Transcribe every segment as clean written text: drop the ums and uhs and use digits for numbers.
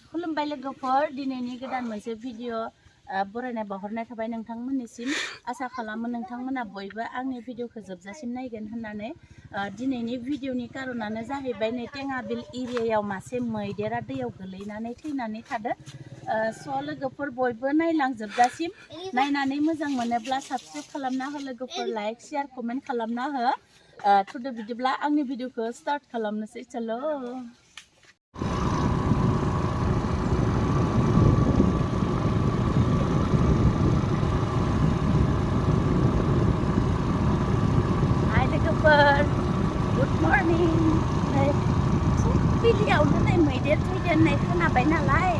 खुलुमबाय लोगोफोर दिनैनि गोदान मोनसे भिडिअ बरायनाय बावहरनाय थाबाय नोंथांमोननिसिम आसा खालामो नोंथांमोना बयबो आंनि भिडिअखौ जोबजासिम नायगोन होननानै दिनैनि भिडिअनि कारनानो जाहैबाय नै टेङाबिल एरियायाव मासे मैदेरा दैयाव गोलैनानै थैनानै थादों स' लोगोफोर बयबो नायलांजोबजासिम नायनानै मोजां मोनोब्ला साबस्क्राइब खालामना हो लोगोफोर लाइक शेयार कमेन्ट खालामना हो थुदो बिदिब्ला आंनि भिडिअखौ स्टार्ट खालामनोसै चलो गुड मर्निं फुंबिलियावनो नै मैदेर फैदों होननाय खोनाबाय नालाय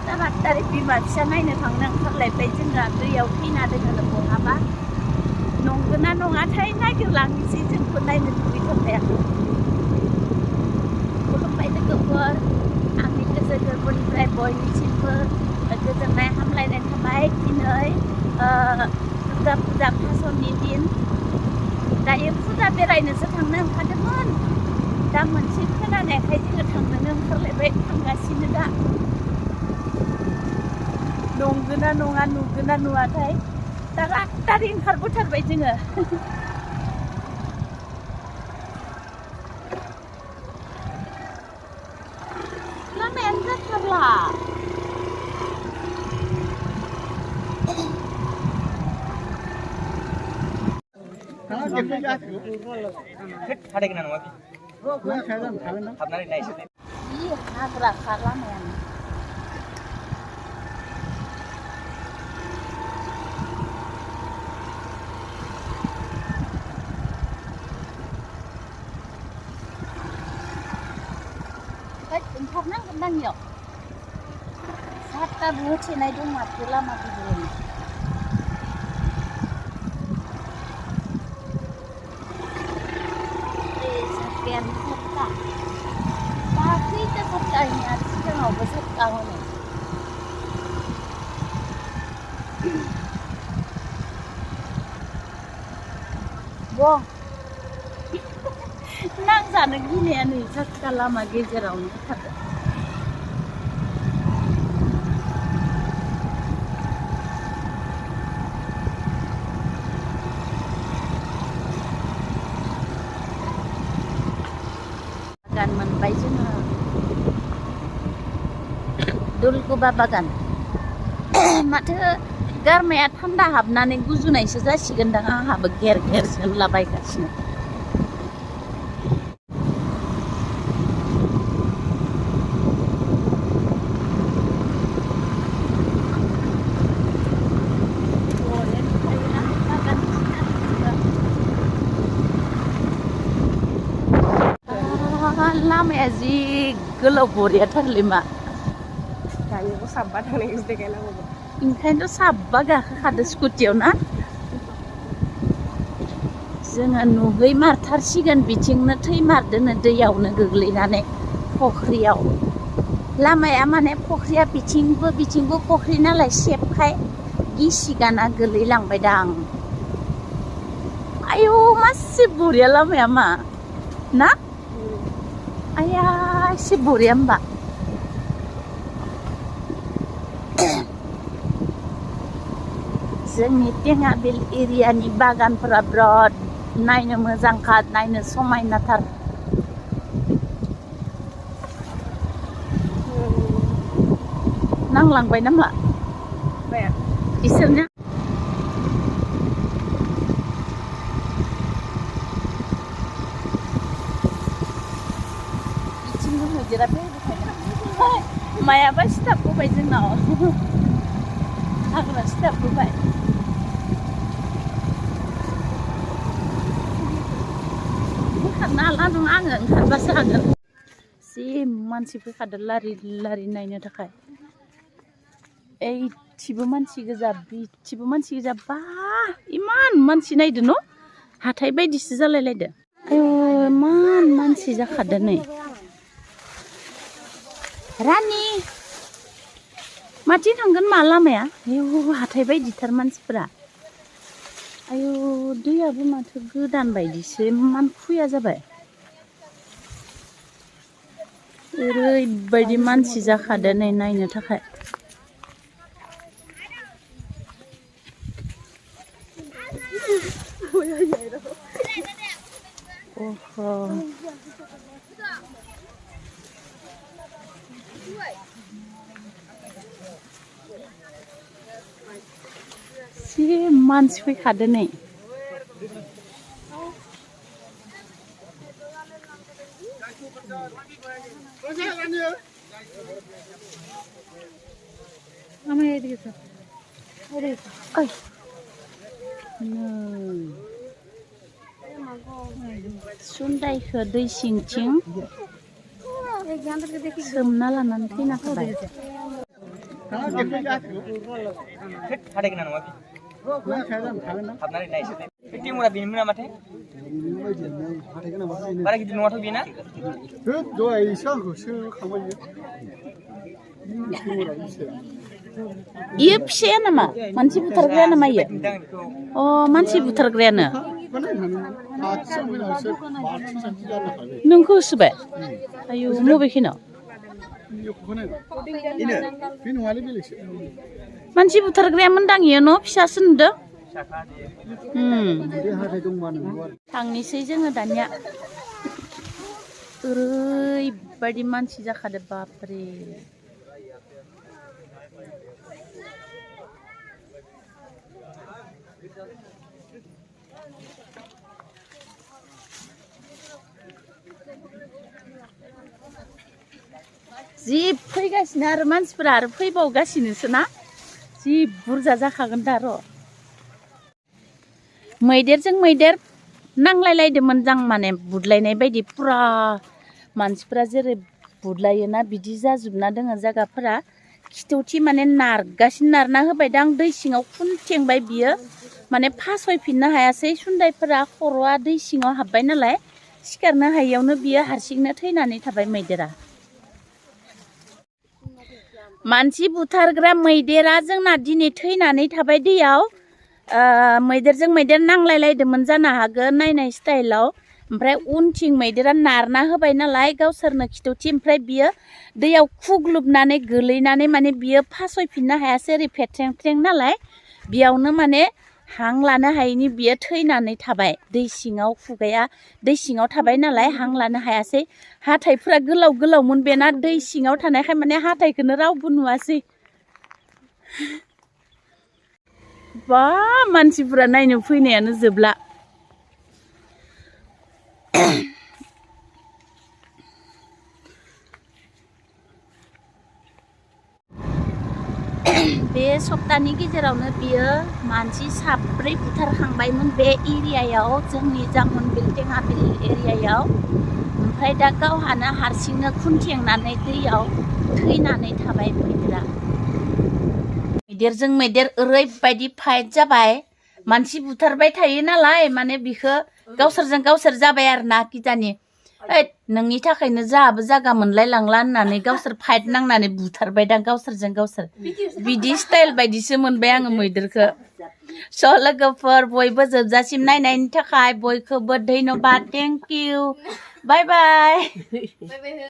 तारातारि बिमा फिसा नायनो थांनो ओंखारलायबाय जोंहा दैयाव थैना दोङो बहाबा नंगौना नङाथाय नागिरलांनोसै जोंखौ नायनो लुबैथारबाय आं खुलुमबाय लोगोफोर आंनि गोसो गोरबोनिफ्राय बयनिसिमबो गोजोननाय हामलायनाय थाबाय दिनै दुर्गा फुजा फासननि दिन दायो फुजा बेरायनोसो थांनो ओंखारदोंमोन दा मोनसे खोनानायखाय जोङो थांनोनो ओंखारलायबाय थांगासिनो दा नंगौना नङा नुगोना नुवाथाय तारातारि ओंखारबोथारबाय जोङो लामायानो जाथारला हाग्राखा लामायानो ओंखारनांगोन दांनियाव सातथाबो होथेनाय दं माथो लामा गिदिरैनो खैथा सातथानि आरो सिगाङावबो सातथा होनो बं नांजानो गिनाया नै सातथा लामा गेजेरावनो थादों बागान मोनबाय जोङो दुलगुबा बागान माथो गारमाया थान्दा हाबनानै गुजुनायसो जासिगोनदां आंहाबो गेर गेर जोनलाबायगासिनो लामाया जि गोलाव बरियाथारलै मा दानिखौ साबबा थांनायखौसो देखायनांगौ ओंखायनोथ' साबबा गाखोखादो स्कुटियाव ना जोङो नुहैमारथारसिगोन बिथिंनो थैमारदोनो दैयावनो गोग्लैनानै फख्रियाव लामाया माने फख्रिया बिथिंबो फख्रि नालाय सेबखाय गिसिगाना गोलैलांबायदां आयौ मासे बरिया लामाया मा ना आया एसे बरिया होमबा जोंनि टेङाबिल एरियानि बागानफोरा बिराद नायनो मोजांखा नायनो समायनाथार नांलांबाय नामा इसोरनो बिथिंबो मैदेरा फैबाय मायाबा सिथाबबोबाय जोंनाव हाग्रा सिथाबबोबाय ओंखारनो हाला नङा आङो ओंखारबासो हागोन जि मानसि फैखादों लारि लारि नायनो थाखाय ओइथिबो मानसि गोजा बिथिबो मानसि गोजा बा इमान मानसि नायदो न' हाथाय बायदिसो जालायलायदो आयौ इमान मानसि जाखादो नै रानि माथिं थांगोन मा लामाया आयौ हाथाय बायदिथार मानसिफोरा आयौ दैयाबो माथो गोदान बायदिसो इमान खुया जाबाय ओरैबायदि मानसि जाखादो नै नायनो थाखाय जि मानसि फैखादो नै सुन्दाइखौ दै सिंथिं सोमना लानानै फैना होबाय इयो फिसाया नामा मानसि बुथारग्राया नामा इयो अ मानसि बुथारग्रायानो नोंखौ होसोबाय आयु मबेखिनाव मानसि बुथारग्रायामोन दां इयो न' फिसासो नुदो थांनोसै जोङो दानिया ओरैबायदि मानसि जाखादो बापरे जि फैगासिनो आरो मानसिफोरा आरो फैबावगासिनोसो ना जि बुरजा जाखागोन दा र' मैदेरजों मैदेर नांलायलायदोंमोन जां माने बुदलायनाय बायदि पुरा मानसिफोरा जेरै बुदलायोना बिदि जाजोबना दोङो जायगाफोरा खिथौथि माने नारगासिनो नारना होबायदां दै सिङाव खुनथेंबाय बियो माने फासयफिननो हायासै सुन्दाइफोरा खर'आ दै सिङाव हाबबाय नालाय सिखारनो हायियावनो बियो हारसिंनो थैनानै थाबाय मैदेरा मानसि बुथारग्रा मैदेरा जोंना दिनै थैनानै थाबाय दैयाव मैदेरजों मैदेर नांलायलायदोंमोन जानो हागौ नायनाय स्टाइलाव ओमफ्राय उनथिं मैदेरा नारना होबाय नालाय गावसोरनो खिथौथि ओमफ्राय बियो दैयाव खुग्लुबनानै गोलैनानै माने बियो फासयफिननो हायासै ओरै फेथ्रें नालाय बेयावनो माने हां लानो हायैनि बियो थैनानै थाबाय दै सिङाव खुगाया दै सिङाव थाबाय नालाय हां लानो हायासै हाथाइफोरा गोलाव गोलावमोन बेना दै सिङाव थानायखाय माने हाथाइखौनो रावबो नुवासै बा मानसिफोरा नायनो फैनायानो जोबला बे सप्तानि गेजेरावनो बियो मानसि 7 बुथारखांबायमोन बे एरियायाव जोंनि जामुनबिल टेङाबिल एरियायाव ओमफ्राय दा गावहानो हारसिंनो खुनथेंनानै दैयाव थैनानै थाबाय मैदेरा मैदेरजों मैदेर ओरैबायदि फाइट जाबाय मानसि बुथारबाय थायो नालाय माने बिखौ गावसोरजों गावसोर जाबाय आरो ना किजानि नोंनि थाखायनो जोंहाबो जागा मोनलाय लांला होननानै गावसोर फाइट नांनानै बुथारबायदां गावसोरजों गावसोर बिदि स्टाइल बायदिसो मोनबाय आङो मैदेरखौ स' लोगोफोर बयबो जोबजासिम नायनायनि थाखाय बयखौबो धन्यबाद थेंक इउ बाय बाय